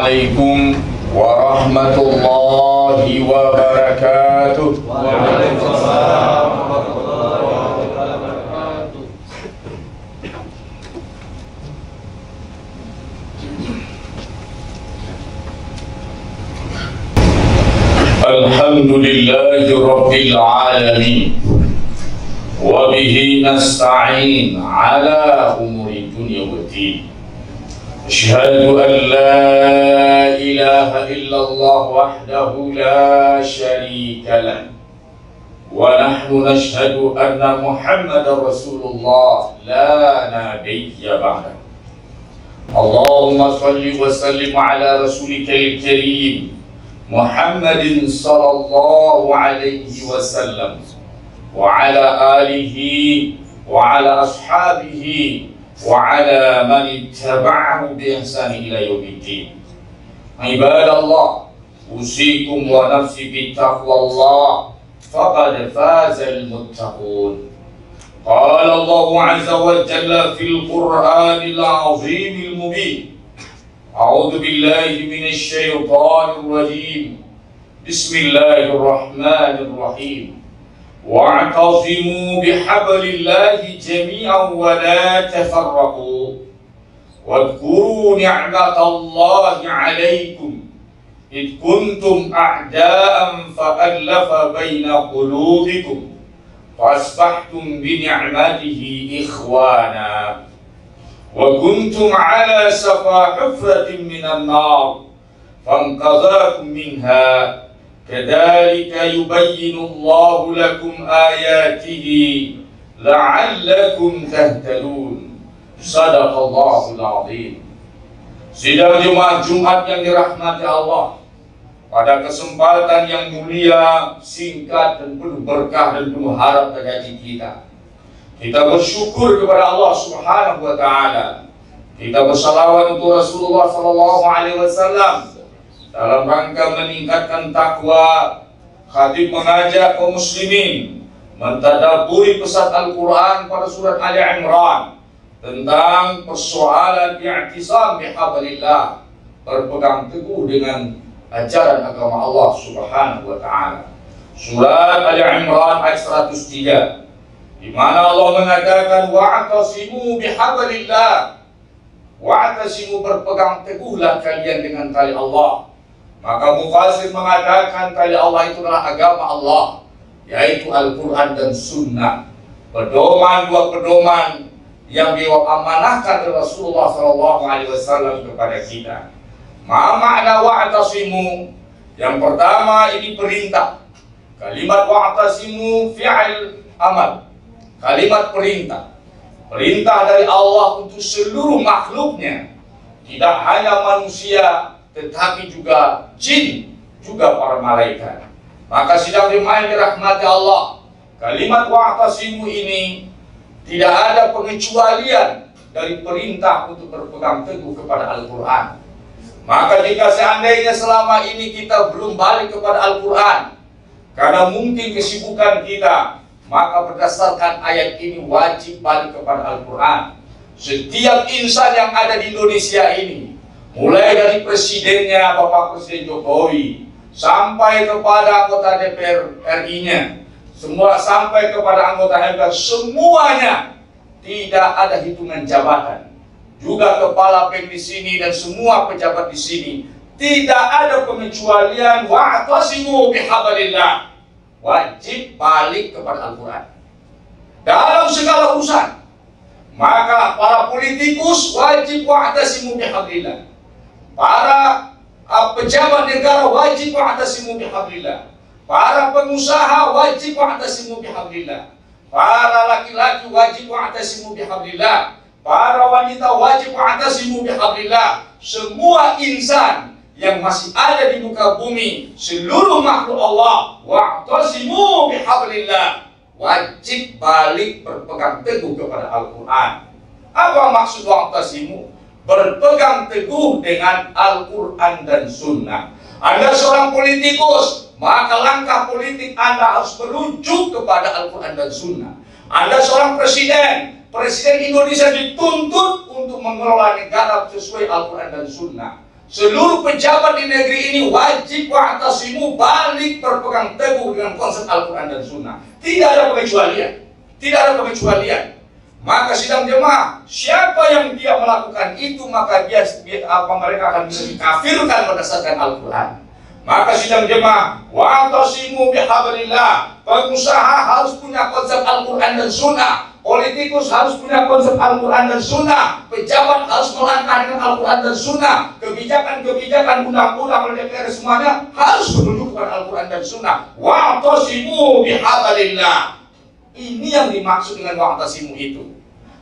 Assalamualaikum warahmatullahi wabarakatuh. Waalaikumsalam warahmatullahi wabarakatuh. Alhamdulillahi rabbil alamin. Wa bihi nasta'in ala umuri dunya waddin. Asyhadu an la ilaha illallah wahdahu la syarika lah. Wa nahnu nashhadu anna Muhammadar Rasulullah la nabiyya ba'dah. Allahumma salli wa sallim ala rasulikal karim Muhammadin sallallahu alaihi wasallam wa ala alihi wa ala ashabihi wa ala man ittaba'ahu bi ihsan ila yaumiddin. Ibadallah, usikum wa nafsi bi taqwallah faqad fazal muttaqun. Qala Allah azza wa jalla fil Qur'anil azimil mubin. A'udzu billahi minasy syaithanir rajim. Bismillahirrahmanirrahim. Wa'tasimu bihablillahi jami'an wa la tafarraqu. Wadhkuru ni'matallahi 'alaikum id kuntum a'da'an fa'alafa baina qulubikum fasbahtum bi ni'matihi ikhwana wa kuntum 'ala safa hufratin minan nar fanqadhakum minha. Kadzalika yubayyinu Allahu lakum ayatihi la'allakum tahtadun. Shadaqallahul azim. Sidang Jumat yang dirahmati Allah, pada kesempatan yang mulia, singkat dan penuh berkah dan penuh harap dan janji kita bersyukur kepada Allah Subhanahu wa taala. Kita bersalawat untuk Rasulullah sallallahu alaihi wasallam dalam rangka meningkatkan takwa. Khatib mengajak kaum muslimin mentadabburi pesan Al-Quran pada surat Ali Imran tentang persoalan i'tisam bihablillah, berpegang teguh dengan ajaran agama Allah Subhanahu wa taala. Surat Ali Imran ayat 103, di mana Allah mengatakan wa'tasimu bihablillah, wa'tasimu, berpegang teguhlah kalian dengan tali Allah. Maka mufasir mengatakan tali Allah itu adalah agama Allah, yaitu Al-Quran dan Sunnah. Pedoman, dua pedoman yang diamanahkan oleh Rasulullah SAW kepada kita. Ma makna wa'tasimu? Yang pertama, ini perintah. Kalimat wa'tasimu fi'il amal, kalimat perintah. Perintah dari Allah untuk seluruh makhluknya, tidak hanya manusia tetapi juga jin, juga para malaikat. Maka sidang jemaah yang dirahmati Allah, kalimat wa'tasimu ini tidak ada pengecualian dari perintah untuk berpegang teguh kepada Al-Quran. Maka jika seandainya selama ini kita belum balik kepada Al-Quran karena mungkin kesibukan kita, maka berdasarkan ayat ini wajib balik kepada Al-Quran. Setiap insan yang ada di Indonesia ini, mulai dari presidennya Bapak Presiden Jokowi sampai kepada anggota DPR RI-nya, semua sampai kepada anggota MPR, semuanya tidak ada hitungan jabatan. Juga kepala bank di sini dan semua pejabat di sini tidak ada pengecualian wa'tasimu bihablillah, wajib balik kepada Al-Quran dalam segala urusan. Maka para politikus wajib wa'tasimu bihablillah, para pejabat negara wajib wa'tasimu bihablillah, para pengusaha wajib wa'tasimu bihablillah, para laki-laki wajib wa'tasimu bihablillah, para wanita wajib wa'tasimu bihablillah. Semua insan yang masih ada di muka bumi, seluruh makhluk Allah, wa'tasimu bihablillah, wajib balik berpegang teguh kepada Al-Quran. Apa maksud wa'tasimu? Berpegang teguh dengan Al-Quran dan Sunnah. Anda seorang politikus, maka langkah politik Anda harus merujuk kepada Al-Quran dan Sunnah. Anda seorang presiden, Presiden Indonesia dituntut untuk mengelola negara sesuai Al-Quran dan Sunnah. Seluruh pejabat di negeri ini wajib wa'tasimu, balik berpegang teguh dengan konsep Al-Quran dan Sunnah. Tidak ada pengecualian. Tidak ada pengecualian. Maka sidang jemaah, siapa yang dia melakukan itu, maka mereka akan bisa dikafirkan berdasarkan Al-Quran. Maka sidang jemaah, wa'tasimu bihablillah. Pengusaha harus punya konsep Al-Quran dan Sunnah. Politikus harus punya konsep Al-Quran dan Sunnah. Pejabat harus melangkah dengan Al-Quran dan Sunnah. Kebijakan-kebijakan undang-undang oleh DPR semuanya harus menuju kepada Al-Quran dan Sunnah. Wa'tasimu bihablillah. Ini yang dimaksud dengan wa'tasimu itu.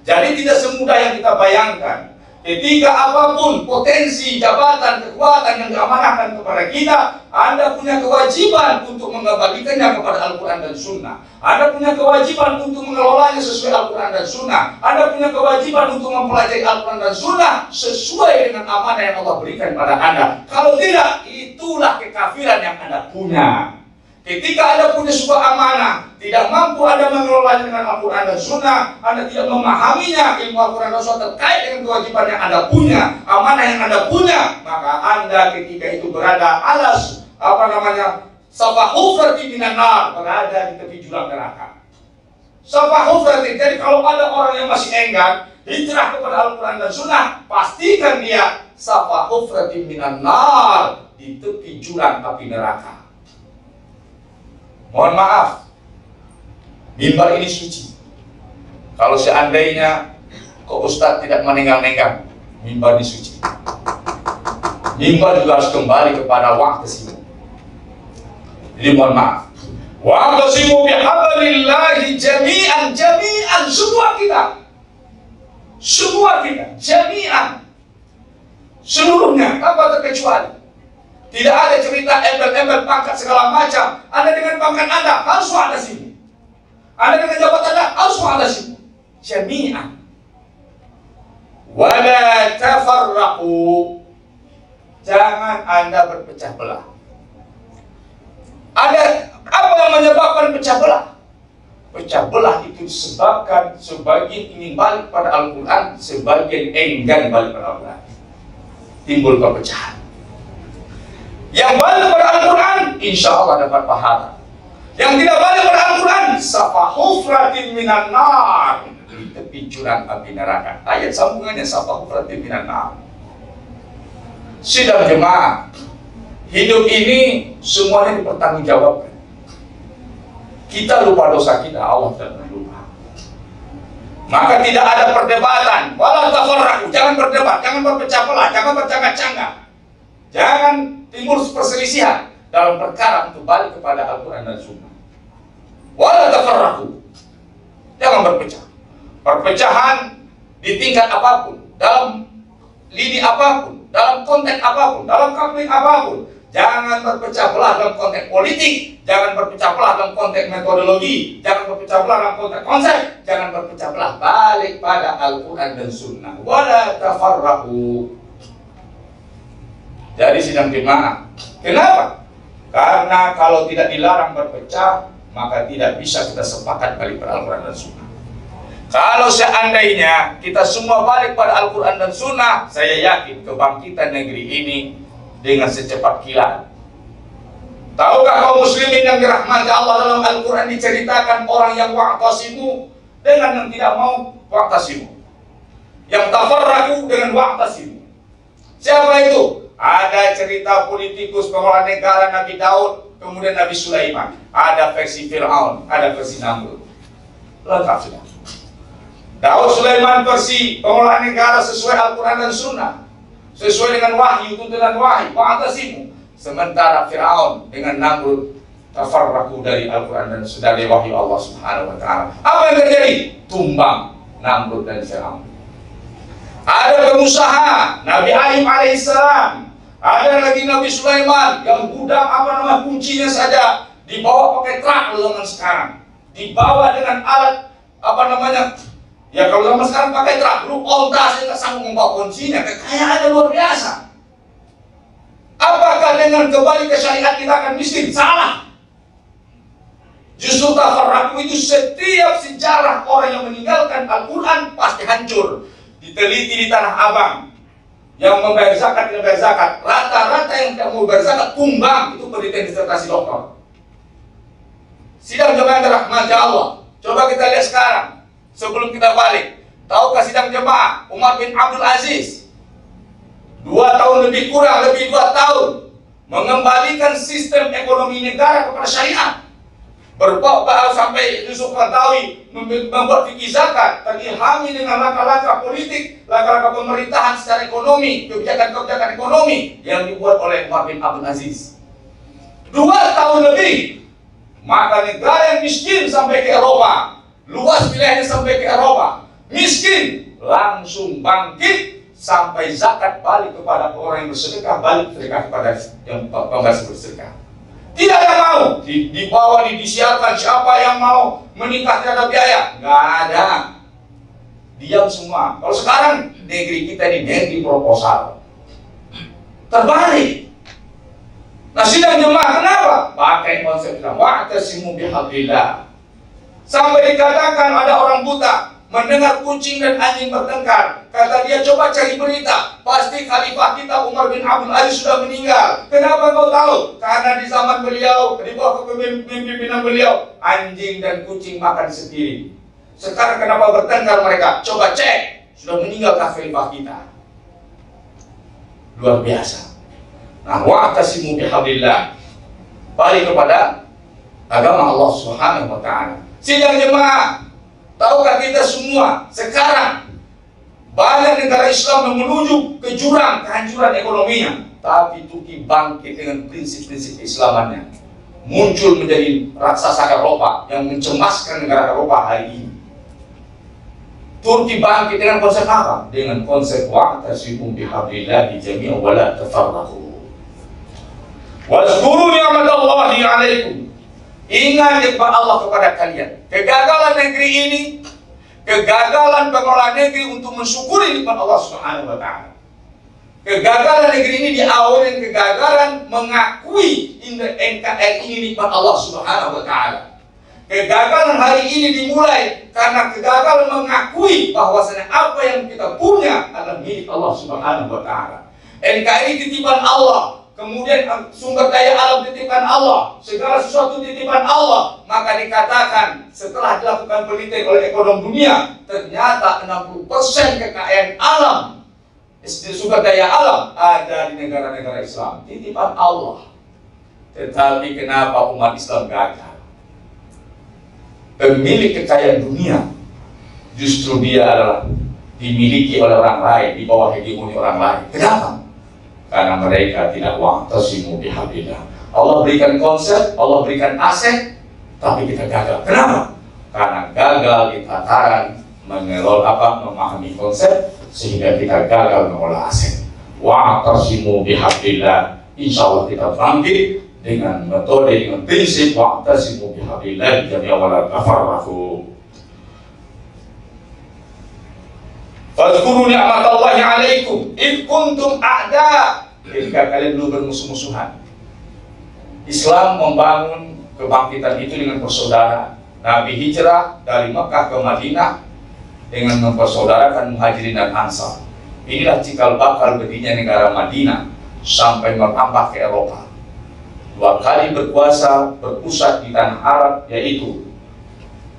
Jadi tidak semudah yang kita bayangkan. Ketika apapun potensi, jabatan, kekuatan yang diamanahkan kepada kita, Anda punya kewajiban untuk mengembalikannya kepada Al-Quran dan Sunnah. Anda punya kewajiban untuk mengelolanya sesuai Al-Quran dan Sunnah. Anda punya kewajiban untuk mempelajari Al-Quran dan Sunnah sesuai dengan amanah yang Allah berikan pada Anda. Kalau tidak, itulah kekafiran yang Anda punya. Ketika Anda punya sebuah amanah, tidak mampu Anda mengelolanya dengan Al-Quran dan Sunnah, Anda tidak memahaminya, ilmu Al-Quran dan Sunnah terkait dengan kewajiban yang Anda punya, amanah yang Anda punya, maka Anda ketika itu berada alas, safa hufrati minan nar, berada di tepi jurang neraka. Safa hufrati, jadi kalau ada orang yang masih enggan hijrah kepada Al-Quran dan Sunnah, pastikan dia safa hufrati minan nar, di tepi jurang api neraka. Mohon maaf, mimbar ini suci. Kalau seandainya kok Ustadz tidak menenggang-nenggang, mimbar ini suci. Mimbar juga harus kembali kepada wa'tasimu. Jadi mohon maaf, wa'tasimu bihablillahi jami'an, semua kita, jami'an, seluruhnya tanpa terkecuali. Tidak ada cerita embel-embel pangkat segala macam. Anda dengan pangkat Anda harus wa'tasimu. Anda dengan jabatan Anda harus wa'tasimu. Jami'an. Wala tafarraqu. Jangan Anda berpecah belah. Ada apa yang menyebabkan pecah belah? Pecah belah itu disebabkan sebagian ingin balik pada Al-Quran, sebagian enggan balik pada Al-Quran. Timbul perpecahan. Yang balik pada Al-Quran, insya Allah dapat pahala. Yang tidak balik pada Al-Quran, safa hufratin minan nar, di tepi jurang api neraka. Ayat sambungannya safa hufratin minan nar. Sidang jemaah, hidup ini semuanya dipertanggungjawabkan. Kita lupa dosa kita, Allah tidak lupa. Maka tidak ada perdebatan. Wala tafarraqu, jangan berdebat, jangan berpecah belah, jangan bercangga-cangga. Jangan timbul perselisihan dalam perkara untuk balik kepada Al-Quran dan Sunnah. Wala tafarraqu, jangan berpecah. Perpecahan di tingkat apapun, dalam lini apapun, dalam konteks apapun, dalam konflik apapun. Jangan berpecah belah dalam konteks politik, jangan berpecah belah dalam konteks metodologi, jangan berpecah belah dalam konteks konsep, jangan berpecah belah, balik pada Al-Quran dan Sunnah. Wala tafarraqu. Jadi sidang jemaah, kenapa? Karena kalau tidak dilarang berpecah, maka tidak bisa kita sepakat balik pada Al-Quran dan Sunnah. Kalau seandainya kita semua balik pada Al-Quran dan Sunnah, saya yakin kebangkitan negeri ini dengan secepat kilat. Tahukah kaum muslimin yang dirahmati Allah, dalam Al-Quran diceritakan orang yang wa'tasimu dengan yang tidak mau wa'tasimu, yang tafarraqu dengan wa'tasimu. Siapa itu? Ada cerita politikus pengelola negara Nabi Daud, kemudian Nabi Sulaiman. Ada versi Fir'aun, ada versi Namrud. Lengkap sudah. Daud Sulaiman versi pengelola negara sesuai Al-Quran dan Sunnah, sesuai dengan wahyu, tuntunan wahyu, wa'tasimu. Sementara Fir'aun dengan Namrud tafarraqu dari Al-Quran dan Sunnah, dari wahyu Allah Subhanahu wa Ta'ala. Apa yang terjadi? Tumbang Namrud dan Fir'aun. Ada pengusaha Nabi Ayub alaihissalam, ada lagi Nabi Sulaiman yang gudang kuncinya saja dibawa pakai truk zaman sekarang, dibawa dengan alat ya kalau zaman sekarang pakai truk, lu onta saya nggak sanggup membawa kuncinya, kekayaannya luar biasa. Apakah dengan kembali ke syariat kita akan miskin? Salah. Justru tafarraqu itu setiap sejarah orang yang meninggalkan Al-Quran pasti hancur. Diteliti di Tanah Abang, Yang membayar zakat tidak bayar zakat. Rata-rata yang tidak mau bayar zakat tumbang. Itu penelitian disertasi dokter. Sidang jemaah yang dirahmati Allah. Coba kita lihat sekarang. Sebelum kita balik. Tahukah sidang jemaah Umar bin Abdul Aziz 2 tahun lebih kurang, lebih 2 tahun mengembalikan sistem ekonomi negara kepada syariat. Berbau sampai Yusuf Qaradawi membuat fikih zakat, terilhami dengan langkah-langkah politik, langkah-langkah pemerintahan secara ekonomi, kebijakan-kebijakan ekonomi yang dibuat oleh Umar bin Abdul Aziz. 2 tahun lebih, maka negara yang miskin sampai ke Eropa, luas wilayahnya sampai ke Eropa, miskin langsung bangkit sampai zakat balik kepada orang yang bersedekah, balik sedekah kepada yang pemberi bersedekah. Tidak ada yang mau dibawa, disiarkan siapa yang mau menikah tidak ada biaya, nggak ada, diam semua. Kalau sekarang negeri kita ini negeri proposal, terbalik. Nah, sidang jemaah kenapa? Pakai konsep wa'tasimu bihablillah. Sampai dikatakan ada orang buta mendengar kucing dan anjing bertengkar. Kata dia, coba cari berita. Pasti khalifah kita Umar bin Abdul Aziz sudah meninggal. Kenapa kau tahu? Karena di zaman beliau, di bawah kepemimpinan beliau, anjing dan kucing makan sendiri. Sekarang kenapa bertengkar mereka? Coba cek. Sudah meninggal khalifah kita. Luar biasa. Nah, wa'tasimu bihablillah. Balik kepada agama Allah Subhanahu wa ta'ala. Sidang jemaah, tahukah kita semua sekarang banyak negara Islam yang menuju ke jurang kehancuran ekonominya, tapi Turki bangkit dengan prinsip-prinsip keislamannya, muncul menjadi raksasa Eropa yang mencemaskan negara Eropa hari ini. Turki bangkit dengan konsep apa? Dengan konsep wa'tasimu bihablillahi jami'an wa la tafarraqu. Wazkuru ni'matallahi 'alaikum. Ingat nikmat Allah kepada kalian. Kegagalan negeri ini, kegagalan pengelola negeri untuk mensyukuri nikmat Allah Subhanahu wa ta'ala. Kegagalan negeri ini diawali dengan kegagalan mengakui NKRI ini nikmat Allah Subhanahu wa ta'ala. Kegagalan hari ini dimulai karena kegagalan mengakui bahwasanya apa yang kita punya adalah milik Allah Subhanahu wa ta'ala. NKRI titipan Allah. Kemudian sumber daya alam titipan Allah, segala sesuatu titipan Allah. Maka dikatakan setelah dilakukan penelitian oleh ekonom dunia, ternyata 60% kekayaan alam, sumber daya alam ada di negara-negara Islam, titipan Allah. Tetapi kenapa umat Islam gagal? Pemilik kekayaan dunia justru dia adalah dimiliki oleh orang lain, di bawah hegemoni orang lain. Kenapa? Karena mereka tidak wa'tasimu bihablillah. Allah berikan konsep, Allah berikan aset, tapi kita gagal. Kenapa? Karena gagal di tataran memahami konsep, sehingga kita gagal mengolah aset. Wa'tasimu bihablillah. Insya Allah kita bangkit dengan metode, dengan prinsip wa'tasimu bihablillah jami'an wa la tafarraqu. Fadhkuru ni'matallahi 'alaikum id kuntum a'da. Ketika kalian dulu bermusuh-musuhan. Islam membangun kebangkitan itu dengan persaudaraan. Nabi hijrah dari Mekah ke Madinah dengan mempersaudarakan Muhajirin dan Ansar. Inilah cikal bakal berdirinya negara Madinah sampai merambah ke Eropa. 2 kali berkuasa berpusat di tanah Arab, yaitu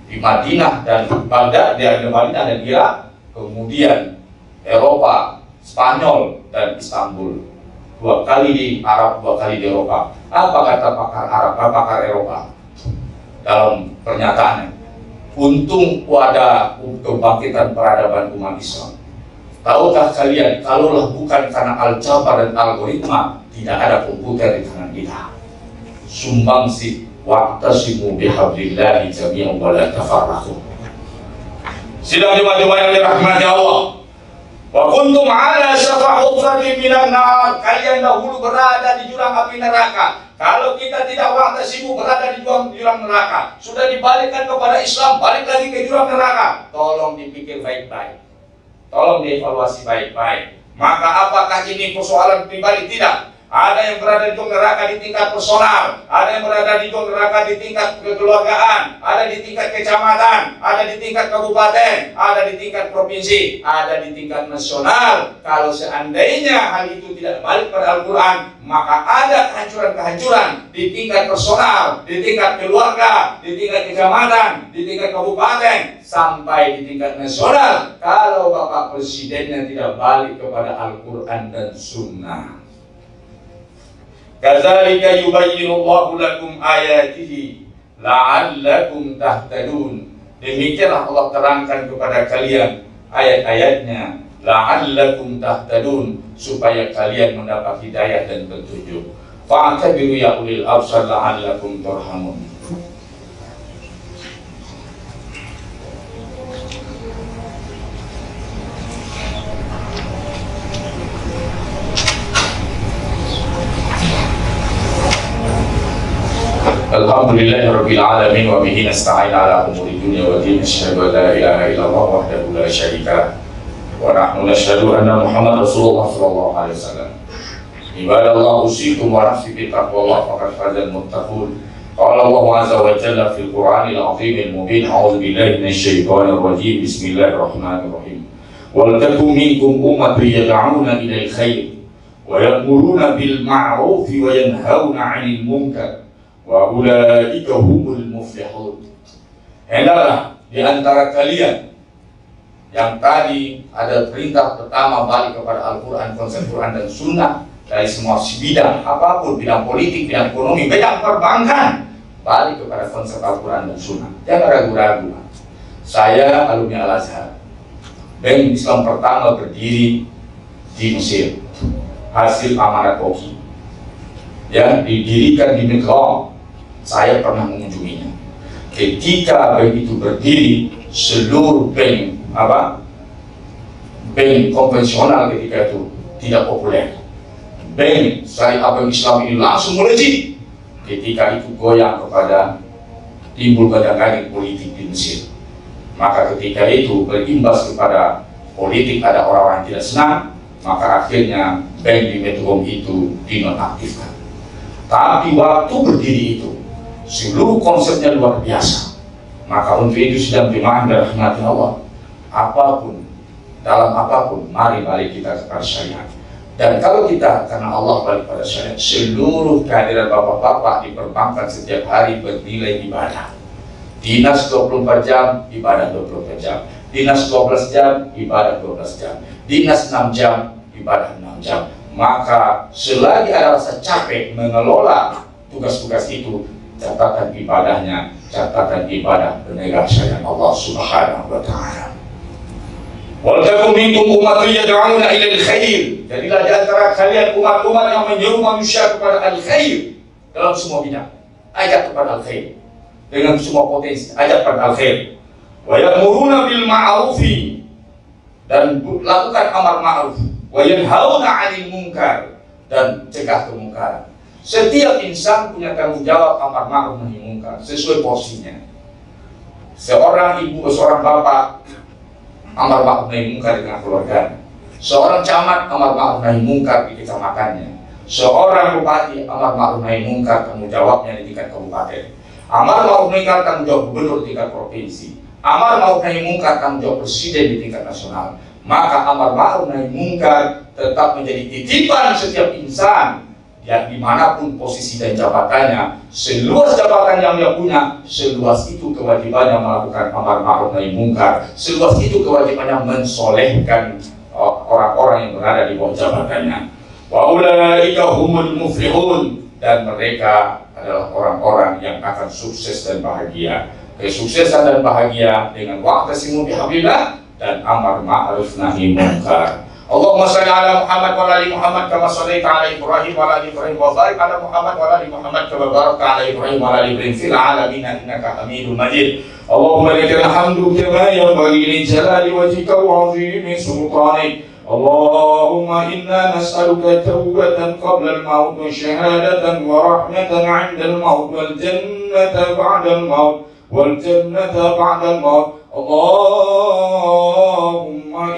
di Madinah dan Baghdad, di Madinah dan Irak. Kemudian Eropa, Spanyol dan Istanbul. 2 kali di Arab, 2 kali di Eropa. Apa kata pakar Arab, pakar Eropa dalam pernyataannya? Untung ada kebangkitan peradaban umat Islam. Tahukah kalian, kalaulah bukan karena Al-Jabar dan algoritma, tidak ada komputer di tangan kita. Sumbangsi wa'tasimu bihablillahi jami'an wa la tafarraqu. Sidang jemaah-jemaah yang dirahmati Allah. Wa kuntum ala syafa hufratin minan nar. Kalian dahulu berada di jurang api neraka. Kalau kita tidak wa'tasimu berada di jurang neraka, sudah dibalikkan kepada Islam, balik lagi ke jurang neraka. Tolong dipikir baik-baik. Tolong dievaluasi baik-baik. Maka apakah ini persoalan pribadi? Tidak. Ada yang berada di neraka di tingkat personal, ada yang berada di neraka di tingkat kekeluargaan, ada di tingkat kecamatan, ada di tingkat kabupaten, ada di tingkat provinsi, ada di tingkat nasional. Kalau seandainya hal itu tidak balik pada Al-Quran, maka ada kehancuran-kehancuran di tingkat personal, di tingkat keluarga, di tingkat kecamatan, di tingkat kabupaten, sampai di tingkat nasional. Kalau Bapak Presidennya tidak balik kepada Al-Quran dan Sunnah. Kadzalika yubayyinullahu lakum ayatihi la'allakum tahtadun. Demikianlah Allah terangkan kepada kalian ayat-ayatnya, la'allakum tahtadun, supaya kalian mendapat hidayah dan petunjuk. Fa'tabiru ya ulil absar la'allakum turhamun. Alhamdulillahirabbil alamin wa bihi nasta'in ala umuri dunya wa din. Asyhadu an la ilaha illallah wahdahu la syarika wa nahnu nashhadu anna Muhammad Rasulullah sallallahu alaihi wasallam. Ibadallah usikum wa nafsi bi taqwallah faqad fazal muttaqun. Qala Allah azza wa jalla fil Qur'anil azim al mubin. A'udzu billahi minasy syaithanir rajim. Bismillahirrahmanirrahim. Wal takum minkum ummatun yad'una ilal khair wa ya'muruna bil ma'ruf wa yanhauna 'anil munkar wa ulaika humul muflihun. Hendaklah di antara kalian yang tadi ada perintah pertama balik kepada Al-Quran, konsep Quran dan Sunnah dari semua bidang apapun, bidang politik, bidang ekonomi, bidang perbankan, balik kepada konsep Al-Quran dan Sunnah. Jangan ragu-ragu. Saya alumni Al-Azhar, Bank Islam pertama berdiri di Mesir, hasil amanat Oki, yang didirikan di Meghrab. Saya pernah mengunjunginya. Ketika bank itu berdiri, seluruh bank konvensional ketika itu tidak populer. Bank syariah bank Islam ini langsung melejit. Ketika itu goyang kepada timbul gadang-gading politik di Mesir. Maka ketika itu berimbas kepada politik, ada orang-orang yang tidak senang, maka akhirnya bank di Metro itu dinonaktifkan. Tapi waktu berdiri itu, seluruh konsepnya luar biasa. Maka untuk itu sedang jemaah dan rahmati Allah, apapun, dalam apapun, mari kita kepada syariat. Dan kalau kita karena Allah balik pada syariat, seluruh kehadiran bapak-bapak di perbankan setiap hari bernilai ibadah. Dinas 24 jam, ibadah 24 jam. Dinas 12 jam, ibadah 12 jam. Dinas 6 jam, ibadah 6 jam. Maka selagi ada rasa capek mengelola tugas-tugas itu, catatan ibadahnya, catatan ibadah penegak syariat Allah Subhanahu wa ta'ala. Wal takum minkum ummatun yad'una ilal khair. Jadilah di antara kalian umat-umat yang menyeru manusia kepada al-khair dalam semua bidang. Ajak kepada al-khair dengan semua potensi, ajak kepada al-khair. Wa ya'muruna bil ma'rufi, dan lakukan amar ma'ruf. Wa yanhauna 'anil munkar, dan cegah kemungkaran. Setiap insan punya tanggung jawab amar ma'ruf nahi munkar sesuai porsinya. Seorang ibu, seorang bapak amar ma'ruf nahi munkar dengan keluarganya. Seorang camat amar ma'ruf nahi munkar di kecamatannya. Seorang bupati amar ma'ruf nahi munkar tanggung jawabnya di tingkat kabupaten. Amar ma'ruf nahi munkar tanggung jawab gubernur di tingkat provinsi. Amar ma'ruf nahi munkar tanggung jawab presiden di tingkat nasional. Maka amar ma'ruf nahi munkar tetap menjadi titipan setiap insan, yang dimanapun posisi dan jabatannya. Seluas jabatan yang dia punya, seluas itu kewajibannya melakukan amar ma'ruf nahi munkar, seluas itu kewajibannya mensolehkan orang-orang yang berada di bawah jabatannya. Wa ulaika humul muflihun, dan mereka adalah orang-orang yang akan sukses dan bahagia. Kesuksesan dan bahagia dengan wa'tasimu bihablillah dan amar ma'ruf nahi munkar. Allahumma shalli ala Muhammad wa ala ali Muhammad kama shallaita ala Ibrahim wa ala ali Ibrahim wa barik ala Muhammad wa ala ali Muhammad kama barakta ala Ibrahim wa ala ali Ibrahim fil alamin innaka Hamidum Majid. Allahumma lakal hamdu kama yanbaghi li jalali wajhika wa 'azimi sultanik. Allahumma inna nas'aluka tawbatan qabla al-maut wa shahadatan wa rahmatan 'inda al-maut wal jannata ba'da al-maut wal jannata ba'da al-maut. Allahumma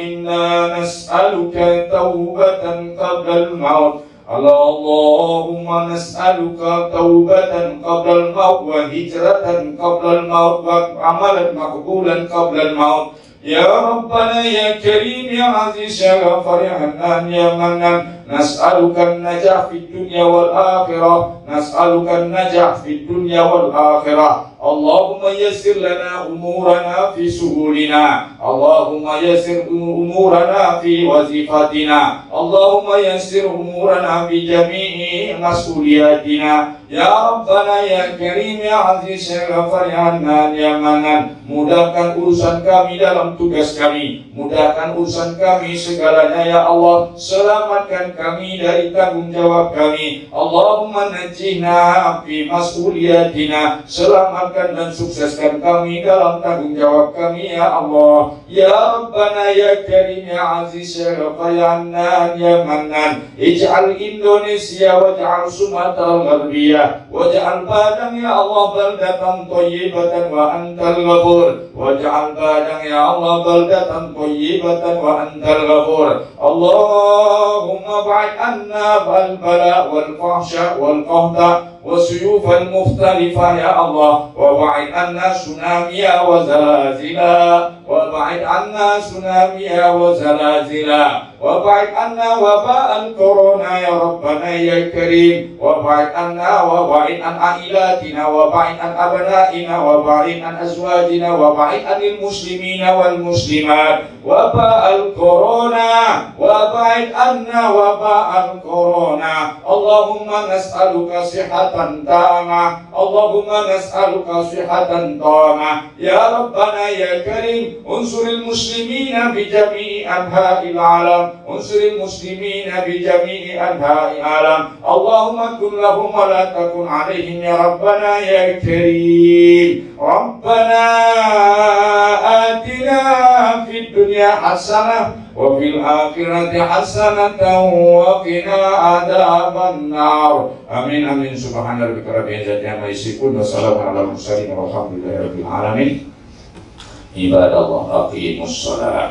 inna nas'aluka tawbatan qabla al-maut اللهم نسألك توبة قبل الموت وهجرة قبل الموت وعملا مقبولا قبل الموت. يا ربنا يا كريم يا عزيز يا غفار يا حنان يا منان، نسألك النجاح في الدنيا والآخرة، نسألك النجاح في الدنيا والآخرة. اللهم يسر لنا أمورنا في سهولنا، اللهم يسر أمورنا في وظيفتنا، اللهم يسر أمورنا بجميع مسؤولياتنا. يا ربنا يا كريم يا عزيز يا غفار يا حنان يا منان، mudahkan urusan kami dalam tugas kami, mudahkan urusan kami segalanya ya Allah. Selamatkan kami dari tanggung jawab kami. Allahumma najjina fi mas'uliyatina, selamatkan dan sukseskan kami dalam tanggung jawab kami ya Allah. Ya Rabbana ya Karim ya Aziz ya Ghafar ya Hannan ya Mannan, ij'al Indonesia waj'al Sumatera al-Gharbiyah waj'al Padang ya Allah baldatan thayyibatan wa antal ghafur, waj'al Padang ya Allah baldatan thayyibatan wa antal ghafur. Allahumma ba'id anna al-bala wal fahsya wal qahda والسيوف المختلفة يا الله، وبعد عنا سناميا وزلازلا، وبعد عنا سناميا وزلازلا، وبعد عنا وباء الكورونا يا ربنا يا كريم، وبعد عنا وبعد عن عائلاتنا وبعد عن أبنائنا وبعد عن أزواجنا وبعد عن المسلمين والمسلمات وباء الكورونا، وبعد عنا وباء الكورونا. اللهم نسألك صحة تامة، اللهم نسألك صحة تامة يا ربنا يا كريم. انصر المسلمين بجميع أنحاء العالم، انصر المسلمين بجميع أنحاء العالم. اللهم كن لهم ولا تكن عليهم يا ربنا يا كريم. ربنا آتنا في الدنيا حسنة وفي الآخرة حسنة وقنا عذاب النار. آمين آمين. سبحان ربك رب العزة عما يصفون وسلام على المرسلين والحمد لله رب العالمين. عباد الله أقيموا الصلاة.